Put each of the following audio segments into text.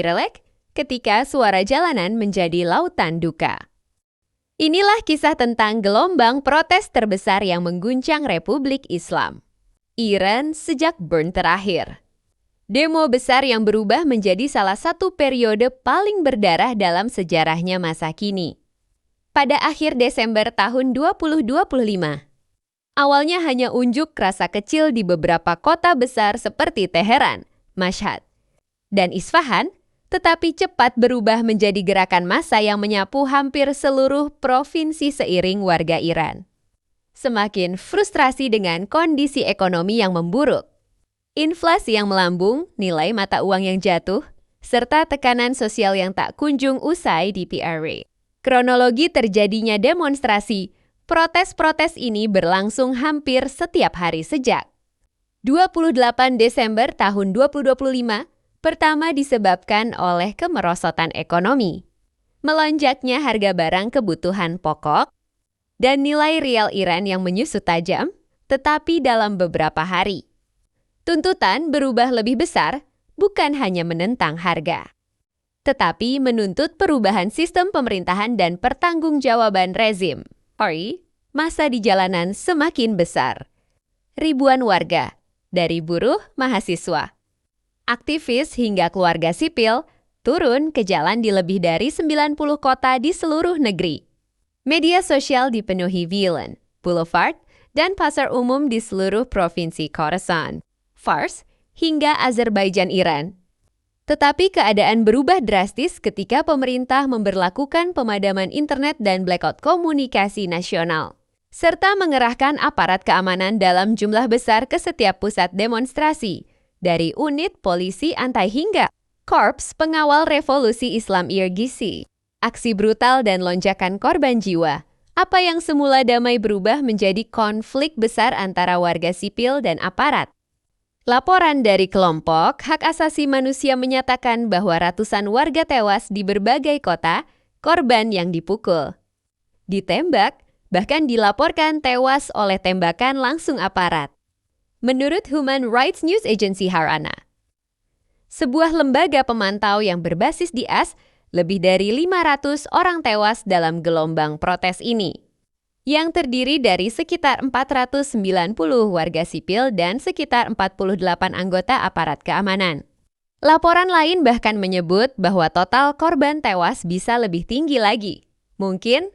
Relek ketika suara jalanan menjadi lautan duka. Inilah kisah tentang gelombang protes terbesar yang mengguncang Republik Islam Iran sejak Burn terakhir. Demo besar yang berubah menjadi salah satu periode paling berdarah dalam sejarahnya masa kini. Pada akhir Desember tahun 2025, awalnya hanya unjuk rasa kecil di beberapa kota besar seperti Teheran, Mashhad, dan Isfahan, tetapi cepat berubah menjadi gerakan massa yang menyapu hampir seluruh provinsi seiring warga Iran semakin frustrasi dengan kondisi ekonomi yang memburuk, inflasi yang melambung, nilai mata uang yang jatuh, serta tekanan sosial yang tak kunjung usai di PRA. Kronologi terjadinya demonstrasi, protes-protes ini berlangsung hampir setiap hari sejak 28 Desember tahun 2025, pertama disebabkan oleh kemerosotan ekonomi, melonjaknya harga barang kebutuhan pokok, dan nilai rial Iran yang menyusut tajam, tetapi dalam beberapa hari. Tuntutan berubah lebih besar, bukan hanya menentang harga, tetapi menuntut perubahan sistem pemerintahan dan pertanggungjawaban rezim. Masa di jalanan semakin besar. Ribuan warga, dari buruh, mahasiswa, aktivis hingga keluarga sipil, turun ke jalan di lebih dari 90 kota di seluruh negeri. Media sosial dipenuhi Vilan, Boulevard, dan pasar umum di seluruh provinsi Khorasan, Fars, hingga Azerbaijan Iran. Tetapi keadaan berubah drastis ketika pemerintah memberlakukan pemadaman internet dan blackout komunikasi nasional, serta mengerahkan aparat keamanan dalam jumlah besar ke setiap pusat demonstrasi, dari unit polisi anti hingga Korps Pengawal Revolusi Islam IRGC. Aksi brutal dan lonjakan korban jiwa, apa yang semula damai berubah menjadi konflik besar antara warga sipil dan aparat. Laporan dari kelompok hak asasi manusia menyatakan bahwa ratusan warga tewas di berbagai kota, korban yang dipukul, ditembak, bahkan dilaporkan tewas oleh tembakan langsung aparat. Menurut Human Rights News Agency Harana, sebuah lembaga pemantau yang berbasis di AS, lebih dari 500 orang tewas dalam gelombang protes ini, yang terdiri dari sekitar 490 warga sipil dan sekitar 48 anggota aparat keamanan. Laporan lain bahkan menyebut bahwa total korban tewas bisa lebih tinggi lagi, mungkin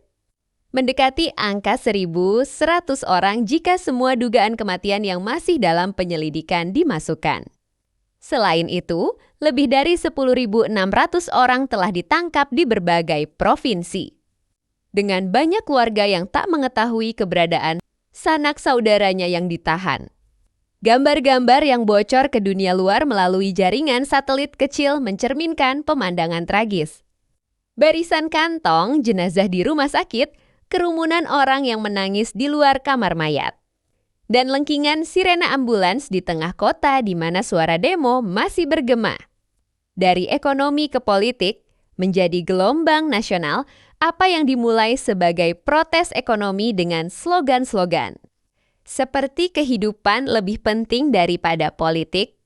mendekati angka 1.100 orang jika semua dugaan kematian yang masih dalam penyelidikan dimasukkan. Selain itu, lebih dari 10.600 orang telah ditangkap di berbagai provinsi, dengan banyak keluarga yang tak mengetahui keberadaan sanak saudaranya yang ditahan. Gambar-gambar yang bocor ke dunia luar melalui jaringan satelit kecil mencerminkan pemandangan tragis. Barisan kantong jenazah di rumah sakit, kerumunan orang yang menangis di luar kamar mayat, dan lengkingan sirena ambulans di tengah kota di mana suara demo masih bergema. Dari ekonomi ke politik, menjadi gelombang nasional, apa yang dimulai sebagai protes ekonomi dengan slogan-slogan seperti kehidupan lebih penting daripada politik,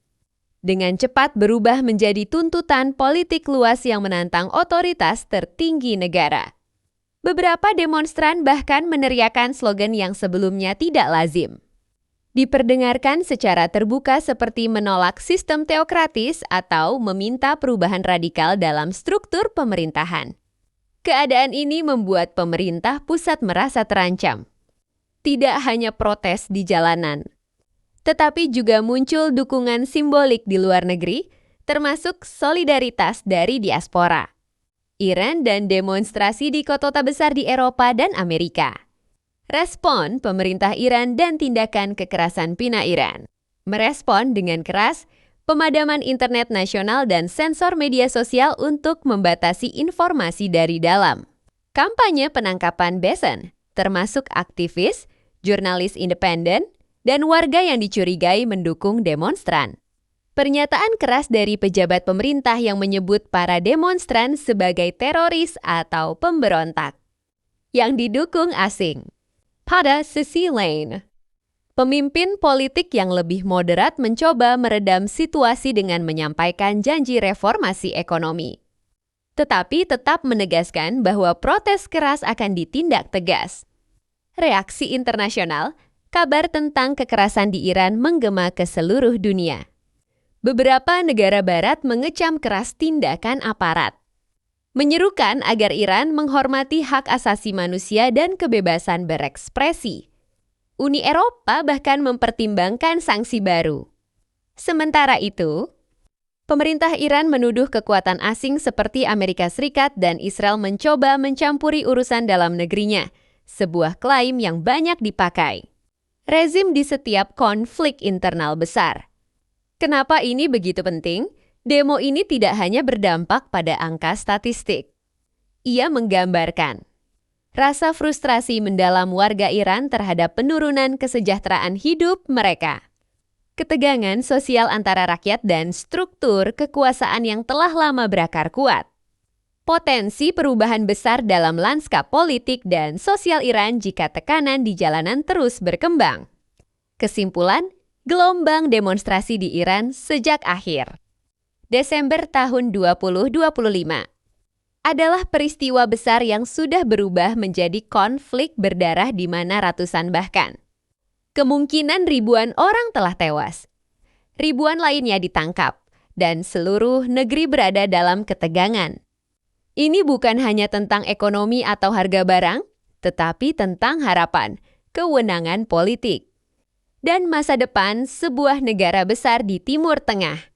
dengan cepat berubah menjadi tuntutan politik luas yang menantang otoritas tertinggi negara. Beberapa demonstran bahkan meneriakan slogan yang sebelumnya tidak lazim, diperdengarkan secara terbuka seperti menolak sistem teokratis atau meminta perubahan radikal dalam struktur pemerintahan. Keadaan ini membuat pemerintah pusat merasa terancam. Tidak hanya protes di jalanan, tetapi juga muncul dukungan simbolik di luar negeri, termasuk solidaritas dari diaspora Iran dan demonstrasi di kota besar di Eropa dan Amerika. Respon pemerintah Iran dan tindakan kekerasan PINA Iran. Merespon dengan keras pemadaman internet nasional dan sensor media sosial untuk membatasi informasi dari dalam. Kampanye penangkapan Besen, termasuk aktivis, jurnalis independen, dan warga yang dicurigai mendukung demonstran. Pernyataan keras dari pejabat pemerintah yang menyebut para demonstran sebagai teroris atau pemberontak yang didukung asing. Pada sisi lain, Pemimpin politik yang lebih moderat mencoba meredam situasi dengan menyampaikan janji reformasi ekonomi. Tetapi tetap menegaskan bahwa protes keras akan ditindak tegas. Reaksi internasional, kabar tentang kekerasan di Iran menggema ke seluruh dunia. Beberapa negara barat mengecam keras tindakan aparat, menyerukan agar Iran menghormati hak asasi manusia dan kebebasan berekspresi. Uni Eropa bahkan mempertimbangkan sanksi baru. Sementara itu, pemerintah Iran menuduh kekuatan asing seperti Amerika Serikat dan Israel mencoba mencampuri urusan dalam negerinya, sebuah klaim yang banyak dipakai rezim di setiap konflik internal besar. Kenapa ini begitu penting? Demo ini tidak hanya berdampak pada angka statistik. Ia menggambarkan rasa frustrasi mendalam warga Iran terhadap penurunan kesejahteraan hidup mereka. Ketegangan sosial antara rakyat dan struktur kekuasaan yang telah lama berakar kuat. Potensi perubahan besar dalam lanskap politik dan sosial Iran jika tekanan di jalanan terus berkembang. Kesimpulan, gelombang demonstrasi di Iran sejak akhir Desember tahun 2025 adalah peristiwa besar yang sudah berubah menjadi konflik berdarah di mana ratusan bahkan kemungkinan ribuan orang telah tewas. Ribuan lainnya ditangkap dan seluruh negeri berada dalam ketegangan. Ini bukan hanya tentang ekonomi atau harga barang, tetapi tentang harapan, kewenangan politik, dan masa depan sebuah negara besar di Timur Tengah.